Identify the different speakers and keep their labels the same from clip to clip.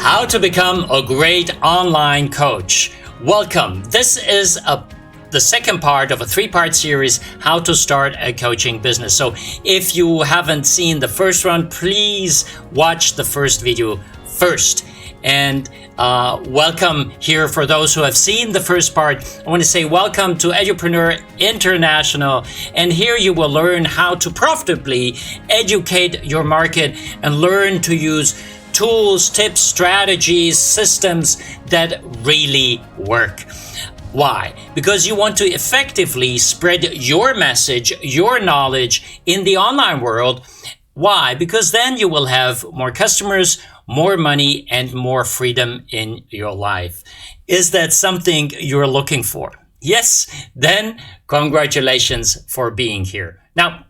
Speaker 1: How to become a great online coach. Welcome. This is the second part of a three-part series, How to Start a Coaching Business. So if you haven't seen the first one, please watch the first video first. And welcome here for those who have seen the first part. I want to say welcome to Edupreneur.International. And here you will learn how to profitably educate your market and learn to use tools, tips, strategies, systems that really work. Why? Because you want to effectively spread your message, your knowledge in the online world. Why? Because then you will have more customers, more money, and more freedom in your life. Is that something you're looking for? Yes? Then congratulations for being here. Now,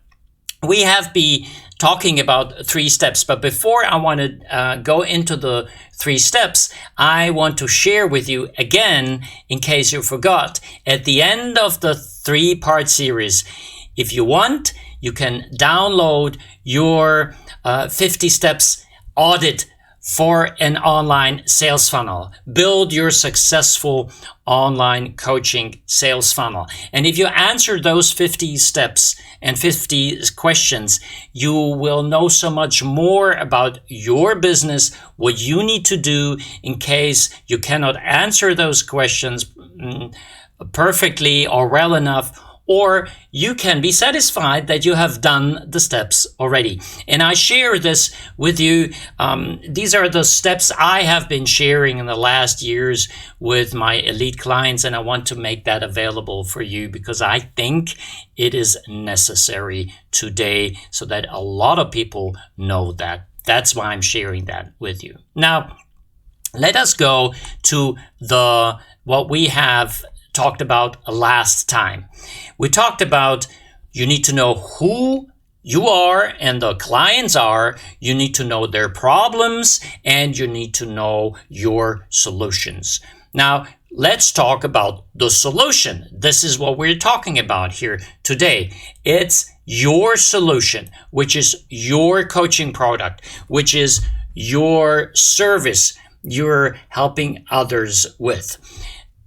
Speaker 1: we have been talking about 3 steps, but before I want to go into the 3 steps, I want to share with you again, in case you forgot, at the end of the 3-part series, if you want, you can download your 50 steps audit for an online sales funnel. Build your successful online coaching sales funnel. And if you answer those 50 steps and 50 questions, you will know so much more about your business, what you need to do in case you cannot answer those questions perfectly or well enough, or you can be satisfied that you have done the steps already. And I share this with you. These are the steps I have been sharing in the last years with my elite clients, and I want to make that available for you because I think it is necessary today so that a lot of people know that. That's why I'm sharing that with you. Now, let us go to what we have talked about last time. We talked about you need to know who you are and the clients are. You need to know their problems and you need to know your solutions. Now, let's talk about the solution. This is what we're talking about here today. It's your solution, which is your coaching product, which is your service you're helping others with.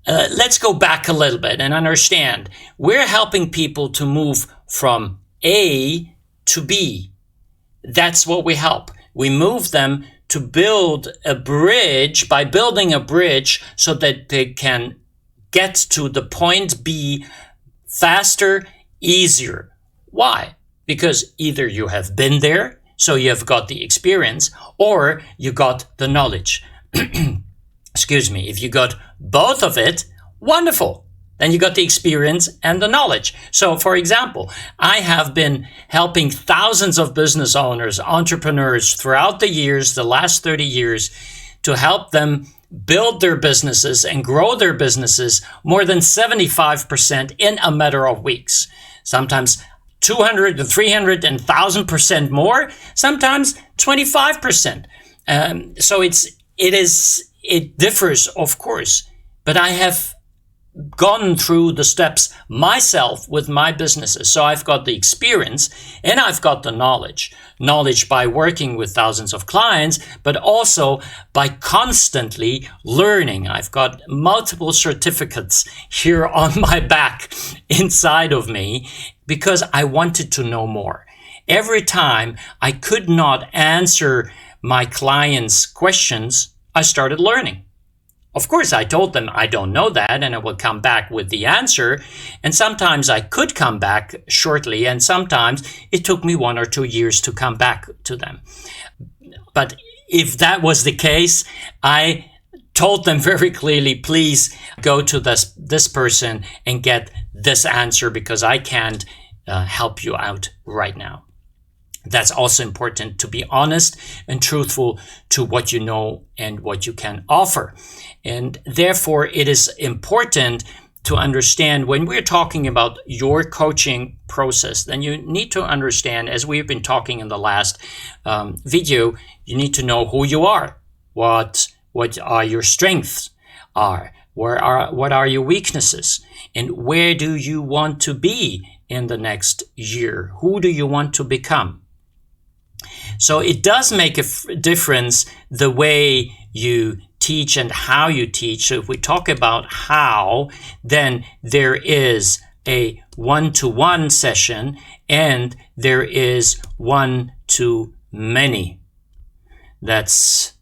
Speaker 1: Let's go back a little bit and understand. We're helping people to move from A to B. That's what we help. We move them to build a bridge by building a bridge so that they can get to the point B faster, easier. Why? Because either you have been there, so you have got the experience, or you got the knowledge. Excuse me, if you got both of it, wonderful. Then you got the experience and the knowledge. So, for example, I have been helping thousands of business owners, entrepreneurs throughout the years, the last 30 years, to help them build their businesses and grow their businesses more than 75% in a matter of weeks. Sometimes 200 and 300 and 1,000% more, sometimes 25%. So it differs, of course, but I have gone through the steps myself with my businesses. So I've got the experience and I've got the knowledge. Knowledge by working with thousands of clients, but also by constantly learning. I've got multiple certificates here on my back inside of me because I wanted to know more. Every time I could not answer my clients' questions, I started learning. Of course, I told them I don't know that and I will come back with the answer. And sometimes I could come back shortly and sometimes it took me 1 or 2 years to come back to them. But if that was the case, I told them very clearly, please go to this person and get this answer because I can't help you out right now. That's also important to be honest and truthful to what you know and what you can offer. And therefore, it is important to understand when we're talking about your coaching process, then you need to understand, as we've been talking in the last video, you need to know who you are, what are your strengths are, what are your weaknesses, and where do you want to be in the next year? Who do you want to become? So it does make a difference the way you teach and how you teach. So if we talk about how, then there is a one-to-one session and there is one-to-many. That's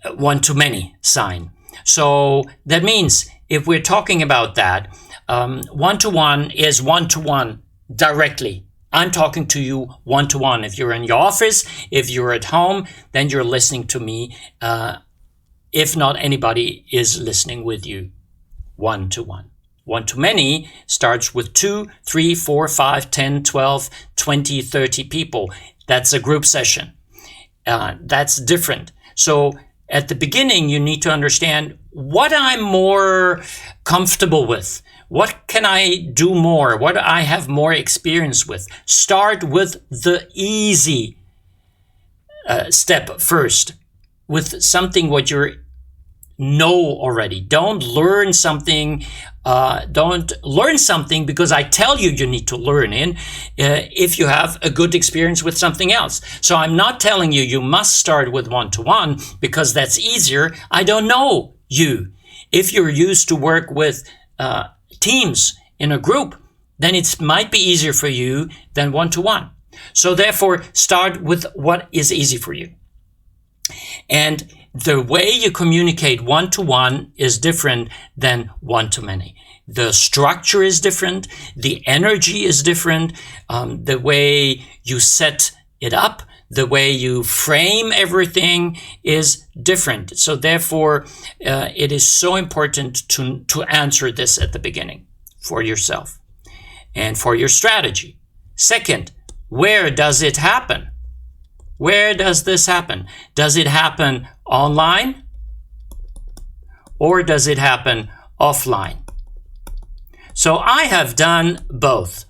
Speaker 1: one-to-many sign. So that means if we're talking about that, one-to-one is one-to-one directly. I'm talking to you one-to-one. If you're in your office, if you're at home, then you're listening to me. If not, anybody is listening with you one-to-one. One-to-many starts with 2, 3, 4, 5, 10, 12, 20, 30 people. That's a group session. That's different. So at the beginning, you need to understand what I'm more comfortable with. What can I do more? What I have more experience with? Start with the easy step first, with something what you know already. Don't learn something. Don't learn something because I tell you you need to learn in if you have a good experience with something else. So I'm not telling you you must start with one-to-one because that's easier. I don't know you. If you're used to work with teams in a group, then it might be easier for you than one-to-one. So therefore, start with what is easy for you. And the way you communicate one-to-one is different than one-to-many. The structure is different. The energy is different. The way you set it up, the way you frame everything is different. So therefore, it is so important to answer this at the beginning for yourself and for your strategy. Second, where does it happen? Where does this happen? Does it happen online or does it happen offline? So I have done both.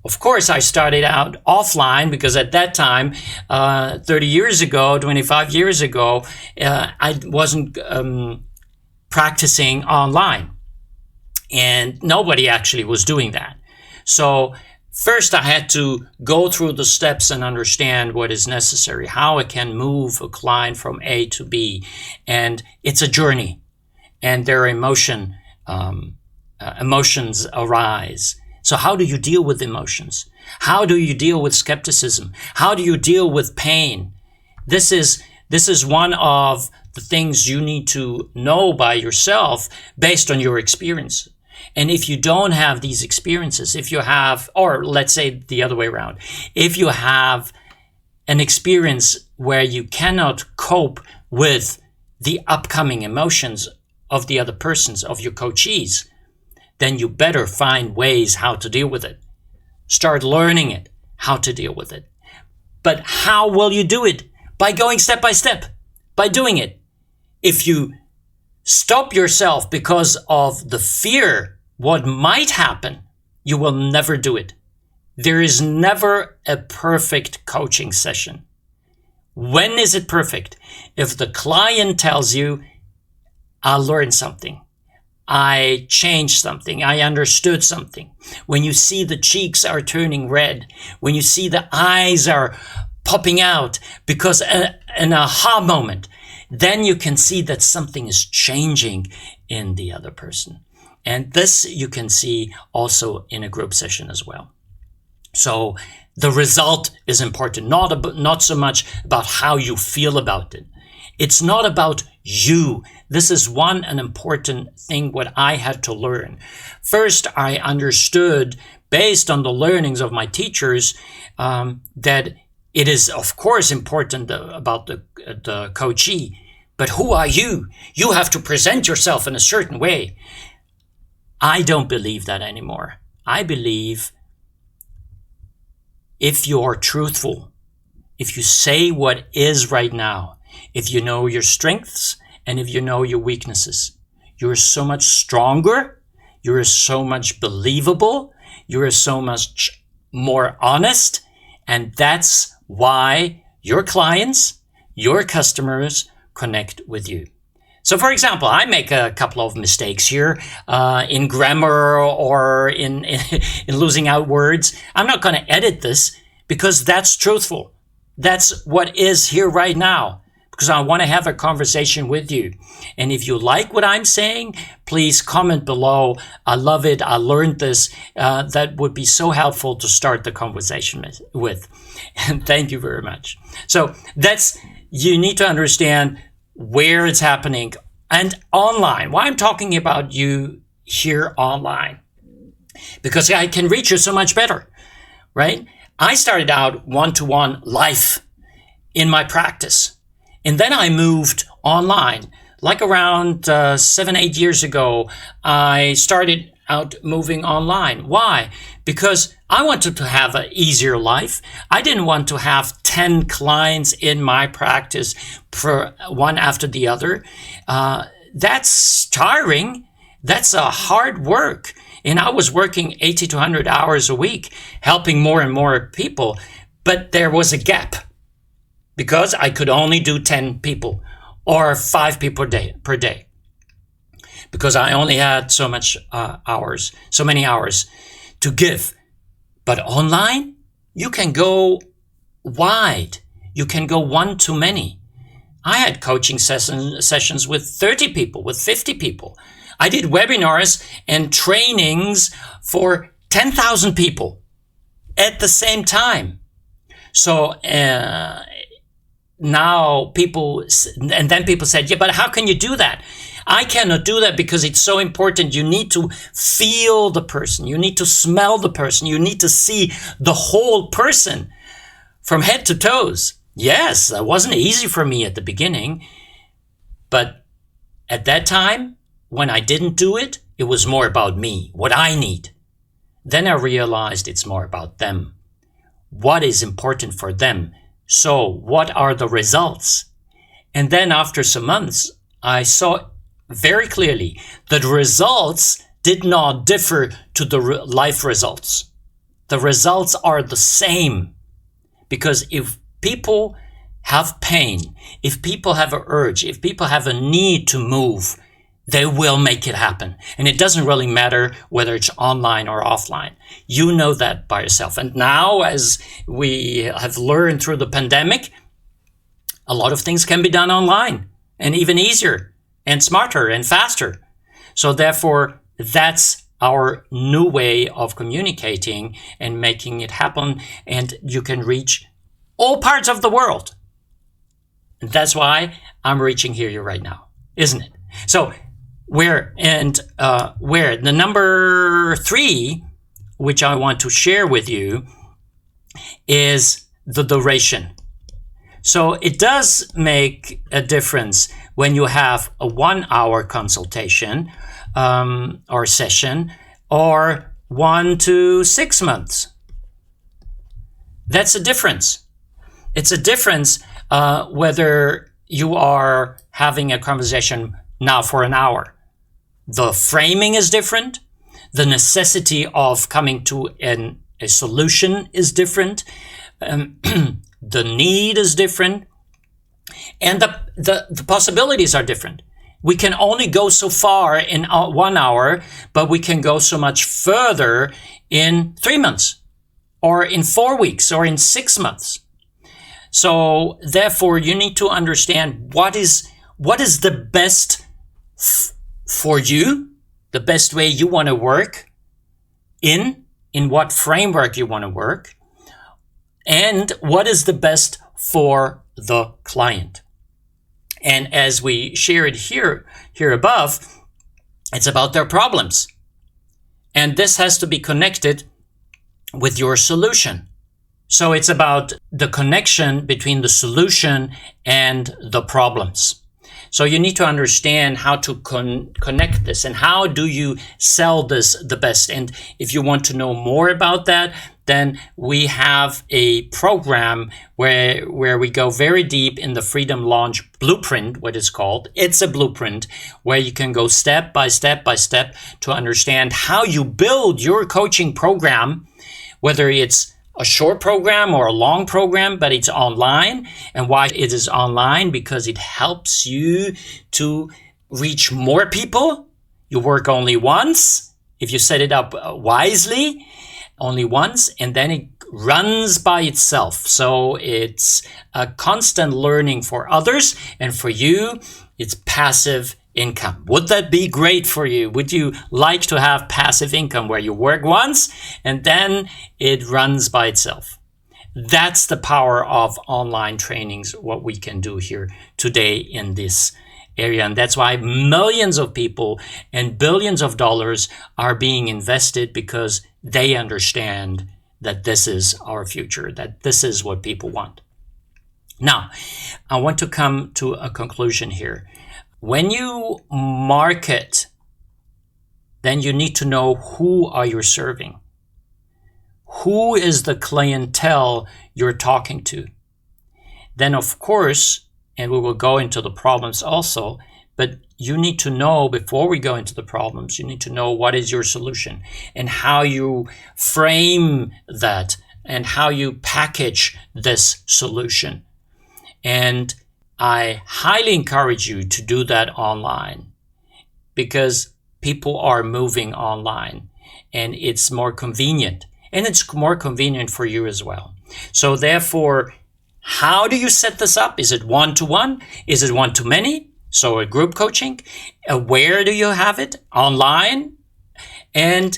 Speaker 1: Of course, I started out offline because at that time, 30 years ago, 25 years ago, I wasn't practicing online. And nobody actually was doing that. So first, I had to go through the steps and understand what is necessary, how I can move a client from A to B. And it's a journey. And there are emotions arise. So how do you deal with emotions? How do you deal with skepticism? How do you deal with pain? This is one of the things you need to know by yourself based on your experience. And if you don't have these experiences, if you have, or let's say the other way around, if you have an experience where you cannot cope with the upcoming emotions of the other persons, of your coachees, then you better find ways how to deal with it. Start learning it, how to deal with it. But how will you do it? By going step by step, by doing it. If you stop yourself because of the fear what might happen, you will never do it. There is never a perfect coaching session. When is it perfect? If the client tells you, I learned something, I changed something, I understood something. When you see the cheeks are turning red, when you see the eyes are popping out because an aha moment, then you can see that something is changing in the other person. And this you can see also in a group session as well. So the result is important, not so much about how you feel about it. It's not about you. This is an important thing what I had to learn. First, I understood, based on the learnings of my teachers, that it is, of course, important about the coachee. But who are you? You have to present yourself in a certain way. I don't believe that anymore. I believe if you are truthful, if you say what is right now, if you know your strengths and if you know your weaknesses, you're so much stronger, you're so much believable, you're so much more honest, and that's why your clients, your customers connect with you. So, for example, I make a couple of mistakes here in grammar or in losing out words. I'm not going to edit this because that's truthful. That's what is here right now, because I want to have a conversation with you. And if you like what I'm saying, please comment below. I love it. I learned this. That would be so helpful to start the conversation with. And thank you very much. So you need to understand where it's happening and online. Why I'm talking about you here online, because I can reach you so much better, right? I started out one-to-one live in my practice. And then I moved online. Like around 7-8 years ago, I started out moving online. Why? Because I wanted to have an easier life. I didn't want to have 10 clients in my practice for one after the other. That's tiring. That's a hard work. And I was working 80 to 100 hours a week, helping more and more people. But there was a gap because I could only do 10 people or 5 people per day. Because I only had so many hours to give. But online, you can go wide. You can go one-to-many. I had coaching sessions with 30 people, with 50 people. I did webinars and trainings for 10,000 people at the same time. So now people said, yeah, but how can you do that? I cannot do that because it's so important. You need to feel the person. You need to smell the person. You need to see the whole person from head to toes. Yes, that wasn't easy for me at the beginning. But at that time, when I didn't do it, it was more about me, what I need. Then I realized it's more about them. What is important for them? So what are the results? And then after some months, I saw very clearly that the results did not differ to the life results. The results are the same. Because if people have pain, if people have an urge, if people have a need to move, they will make it happen. And it doesn't really matter whether it's online or offline. You know that by yourself. And now, as we have learned through the pandemic, a lot of things can be done online and even easier and smarter and faster. So therefore, that's our new way of communicating and making it happen. And you can reach all parts of the world. And that's why I'm reaching here right now, isn't it? So where the number 3, which I want to share with you, is the duration. So it does make a difference when you have a 1-hour consultation or session or 1 to 6 months. That's a difference. It's a difference whether you are having a conversation now for an hour. The framing is different. The necessity of coming to a solution is different. The need is different. And the possibilities are different. We can only go so far in 1 hour, but we can go so much further in 3 months or in 4 weeks or in 6 months. So therefore, you need to understand what is the best for you, the best way you want to work in what framework you want to work, and what is the best for the client. And as we share it here above, it's about their problems. And this has to be connected with your solution. So it's about the connection between the solution and the problems. So you need to understand how to connect this and how do you sell this the best. And if you want to know more about that, then we have a program where we go very deep in the Freedom Launch Blueprint, what it's called. It's a blueprint where you can go step by step to understand how you build your coaching program, whether it's a short program or a long program, but it's online. And why it is online? Because it helps you to reach more people. You work only once. If you set it up wisely, only once, and then it runs by itself. So it's a constant learning for others, and for you, it's passive income. Would that be great for you? Would you like to have passive income where you work once and then it runs by itself? That's the power of online trainings, what we can do here today in this area. And that's why millions of people and billions of dollars are being invested, because they understand that this is our future, that this is what people want. Now, I want to come to a conclusion here. When you market, then you need to know who are you serving. Who is the clientele you're talking to? Then, of course, and we will go into the problems also, but you need to know, before we go into the problems, you need to know what is your solution and how you frame that and how you package this solution. And I highly encourage you to do that online, because people are moving online and it's more convenient, and it's more convenient for you as well. So therefore, how do you set this up? Is it one-to-one? Is it one-to-many? So a group coaching? Where do you have it? Online? And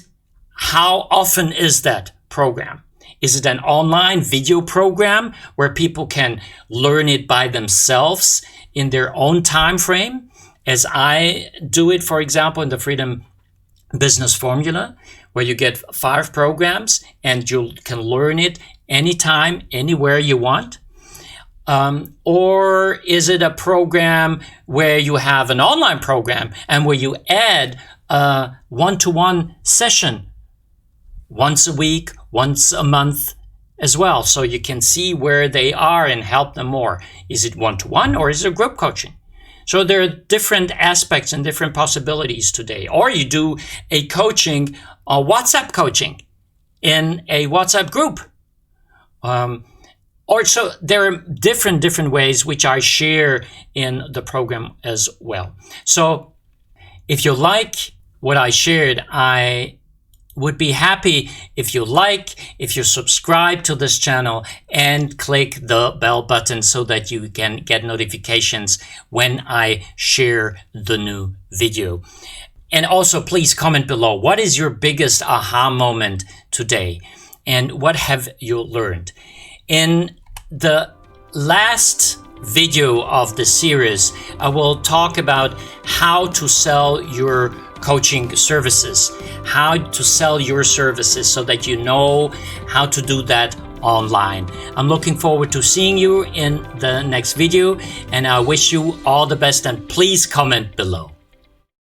Speaker 1: how often is that program? Is it an online video program where people can learn it by themselves in their own time frame, as I do it, for example, in the Freedom Business Formula, where you get 5 programs and you can learn it anytime, anywhere you want? Or is it a program where you have an online program and where you add a one-to-one session once a week, once a month as well, so you can see where they are and help them more? Is it one-to-one or is it group coaching? So there are different aspects and different possibilities today. Or you do a coaching, a WhatsApp coaching in a WhatsApp group. Or so there are different ways which I share in the program as well. So if you like what I shared, I would be happy if you subscribe to this channel and click the bell button so that you can get notifications when I share the new video. And also, please comment below, what is your biggest aha moment today? And what have you learned? In the last video of the series, I will talk about how to sell your coaching services, how to sell your services so that you know how to do that online. I'm looking forward to seeing you in the next video, and I wish you all the best, and please comment below.